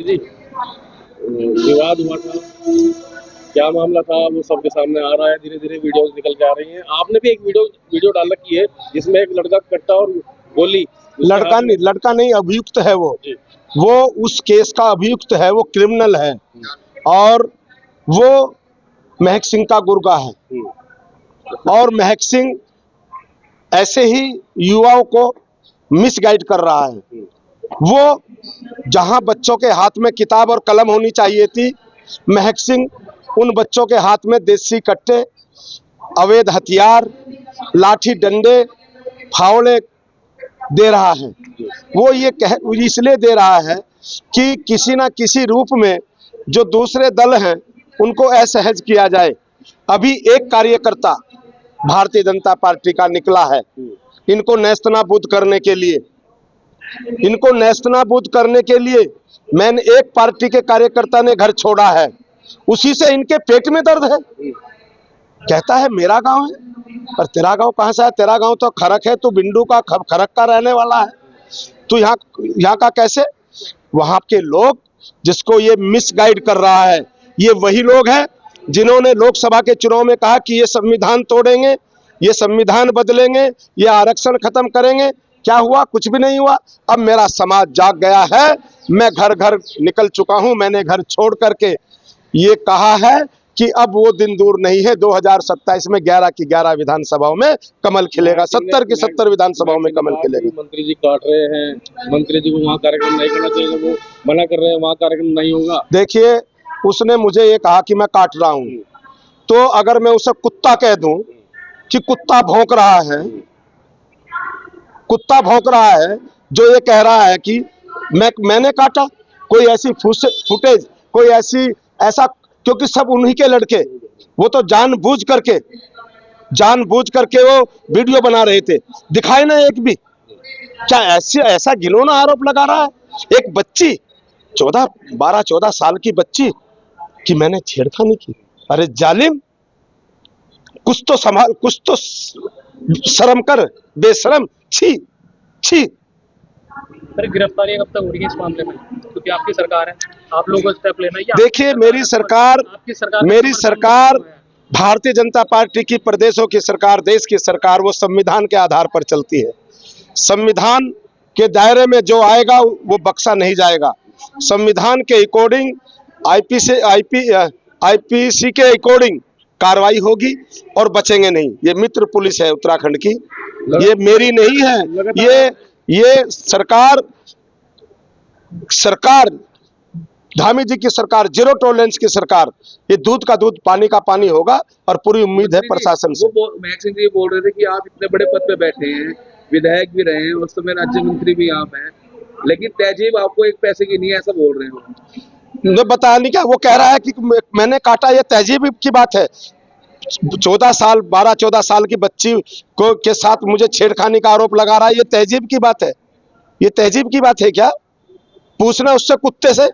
जी विवाद हुआ था, क्या मामला था वो सबके सामने आ रहा है। धीरे धीरे वीडियोस निकल के आ रही हैं। आपने भी एक वीडियो डाल रखी है जिसमें एक लड़का कट्टा और गोली लड़का नहीं अभियुक्त है जी। वो उस केस का अभियुक्त है, वो क्रिमिनल है और वो महक सिंह का गुर्गा है। और महक सिंह ऐसे ही युवाओं को मिसगाइड कर रहा है। वो जहां बच्चों के हाथ में किताब और कलम होनी चाहिए थी, महक सिंह उन बच्चों के हाथ में देसी कट्टे, अवैध हथियार, लाठी डंडे, फावड़े दे रहा है। वो ये इसलिए दे रहा है कि किसी ना किसी रूप में जो दूसरे दल हैं उनको असहज किया जाए। अभी एक कार्यकर्ता भारतीय जनता पार्टी का निकला है इनको नेस्तनाबूद करने के लिए। मैंने एक पार्टी के कार्यकर्ता ने घर छोड़ा है, उसी से इनके पेट में दर्द है। कहता है मेरा गांव है, पर तेरा गांव कहां से है? तेरा गांव तो खरक है, तू बिंडू का खरक का रहने वाला है, तू यहाँ का कैसे? वहां के लोग जिसको ये मिसगाइड कर रहा है, ये वही लोग हैं जिन्होंने लोकसभा के चुनाव में कहा कि ये संविधान तोड़ेंगे, ये संविधान बदलेंगे, ये आरक्षण खत्म करेंगे। क्या हुआ? कुछ भी नहीं हुआ। अब मेरा समाज जाग गया है, मैं घर घर निकल चुका हूं। मैंने घर छोड़ करके ये कहा है कि अब वो दिन दूर नहीं है, 2027 में 11 की 11 विधानसभाओं में कमल खिलेगा, 70 की 70 विधानसभाओं में कमल खिलेगा। मंत्री जी काट रहे हैं, मंत्री जी को वहाँ कार्यक्रम नहीं करना चाहिए, वो मना कर रहे हैं, वहाँ कार्यक्रम नहीं होगा। देखिए, उसने मुझे ये कहा कि मैं काट रहा हूं, तो अगर मैं उसे कुत्ता कह दूं कि कुत्ता भौंक रहा है, कुत्ता भौंक रहा है, जो ये कह रहा है कि मैंने काटा, कोई ऐसी फुटेज, कोई ऐसा, क्योंकि सब उन्हीं के लड़के, वो तो जानबूझ करके वो वीडियो बना रहे थे, दिखाए ना एक भी। क्या ऐसा घिनौना आरोप लगा रहा है एक बच्ची, 12-14 साल की बच्ची, कि मैंने छेड़खानी की? अरे जालिम, कुछ तो संभाल, कुछ तो शर्म कर, बेशरम। छी छी। सर गिरफ्तारी कब तक हो रही है इस मामले में? क्योंकि आपकी सरकार है, आप लोगों को स्टेप लेना है। देखिए, मेरी सरकार भारतीय जनता पार्टी की, प्रदेशों की सरकार, देश की सरकार, वो संविधान के आधार पर चलती है। संविधान के दायरे में जो आएगा वो बख्शा नहीं जाएगा। संविधान के अकॉर्डिंग, आईपीसी के अकॉर्डिंग कार्रवाई होगी और बचेंगे नहीं। ये मित्र पुलिस है उत्तराखंड की, ये मेरी नहीं है। ये सरकार धामी जी की सरकार, जीरो टॉलरेंस की सरकार। ये दूध का दूध, पानी का पानी होगा और पूरी उम्मीद है प्रशासन से। महक सिंह जी बोल रहे थे कि आप इतने बड़े पद पे बैठे हैं, विधायक भी रहे हैं, उस समय राज्य मंत्री भी आप हैं, लेकिन तहजीब आपको एक पैसे की नहीं है, ऐसा बोल रहे हो। बता नहीं क्या वो कह रहा है कि मैंने काटा, ये तहजीब की बात है। 12-14 साल की बच्ची को के साथ मुझे छेड़खानी का आरोप लगा रहा है, ये तहजीब की बात है? ये तहजीब की बात है क्या? पूछना उससे, कुत्ते से।